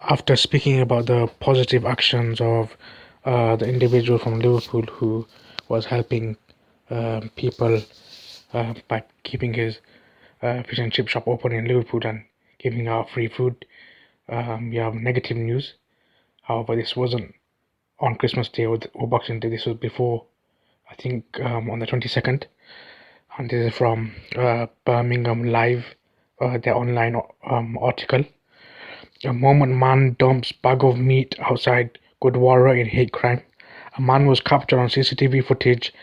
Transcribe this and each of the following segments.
After speaking about the positive actions of the individual from Liverpool who was helping people by keeping his fish and chip shop open in Liverpool and giving out free food, we have negative news. However, this wasn't on Christmas Day or Boxing Day. This was before, I think, on the 22nd. And this is from Birmingham Live, their online article. A moment man dumps bag of meat outside gurdwara in hate crime. A man was captured on CCTV footage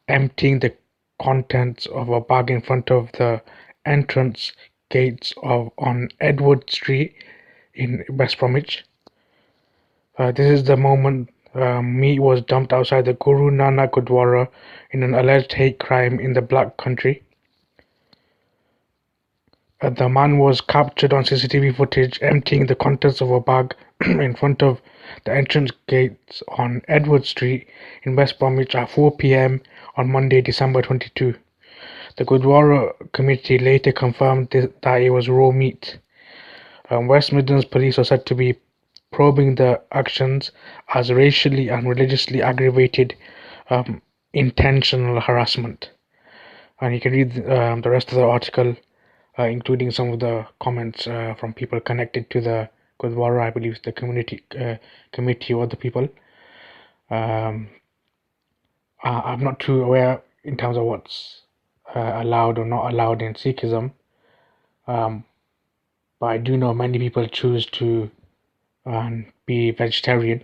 emptying the contents of a bag in front of the entrance gates of on Edward Street in West Bromwich. This is the moment meat was dumped outside the Guru Nanak Gurdwara in an alleged hate crime in the Black Country. The man was captured on CCTV footage emptying the contents of a bag in front of the entrance gates on Edward Street in West Bromwich at 4 p.m. on Monday, December 22. The Gurdwara committee later confirmed that it was raw meat. West Midlands police are said to be probing the actions as racially and religiously aggravated intentional harassment. And you can read the rest of the article, including some of the comments from people connected to the Gurdwara, I believe the committee or the people. I'm not too aware in terms of what's allowed or not allowed in Sikhism, but I do know many people choose to be vegetarian.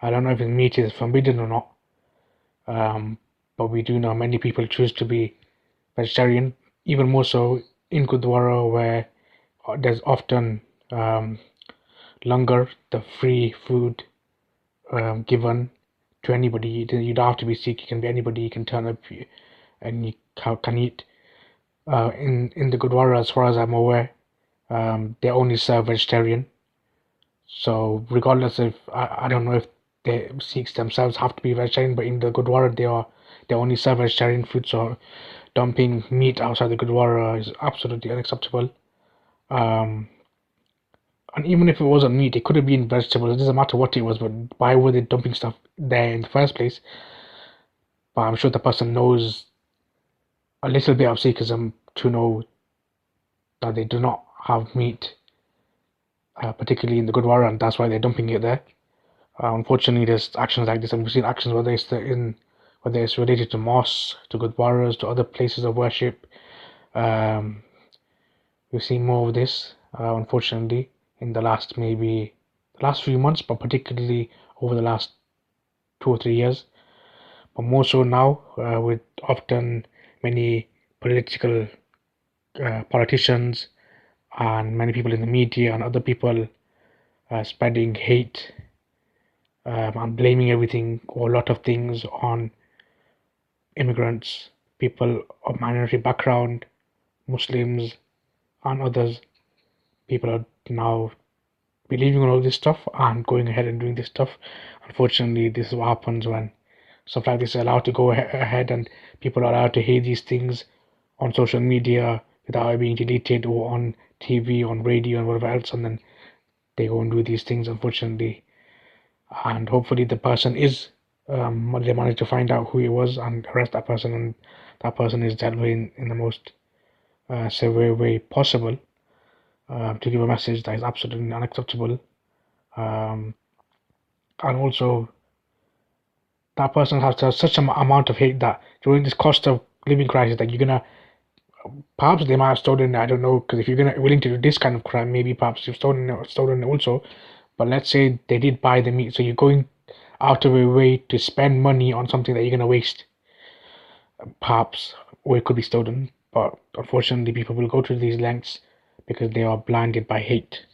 I don't know if meat is forbidden or not, but we do know many people choose to be vegetarian, even more so in Gurdwara, where there's often langar, the free food given to anybody. You don't have to be Sikh, you can be anybody, you can turn up and you can eat. In the Gurdwara, as far as I'm aware, they only serve vegetarian. So regardless if I don't know if the Sikhs themselves have to be vegetarian, but in the Gurdwara they only serve vegetarian food. So dumping meat outside the Gurdwara is absolutely unacceptable. And even if it wasn't meat, it could have been vegetables. It doesn't matter what it was, but why were they dumping stuff there in the first place? But I'm sure the person knows a little bit of Sikhism to know that they do not have meat, particularly in the Gurdwara, and that's why they're dumping it there. Unfortunately, there's actions like this, and we've seen actions whether it's related to mosques, to Gurdwaras, to other places of worship. We've seen more of this, unfortunately, in the last few months, but particularly over the last 2 or 3 years. But more so now, with often many politicians and many people in the media and other people spreading hate and blaming everything or a lot of things on immigrants, people of minority background, Muslims, and others. People are now believing in all this stuff and going ahead and doing this stuff. Unfortunately, this is what happens when stuff like this is allowed to go ahead and people are allowed to hear these things on social media without it being deleted or on TV, on radio, and whatever else, and then they go and do these things, unfortunately. And hopefully, the person is they manage to find out who he was and arrest that person, and that person is dealt with in the most severe way possible, to give a message that is absolutely unacceptable. And also, that person has to have such an amount of hate that during this cost of living crisis that you're gonna perhaps they might have stolen it, I don't know, because if you're gonna willing to do this kind of crime, maybe perhaps you've stolen it also. But let's say they did buy the meat, so you're going out of your way to spend money on something that you're gonna waste, perhaps, or it could be stolen. But unfortunately, people will go to these lengths because they are blinded by hate.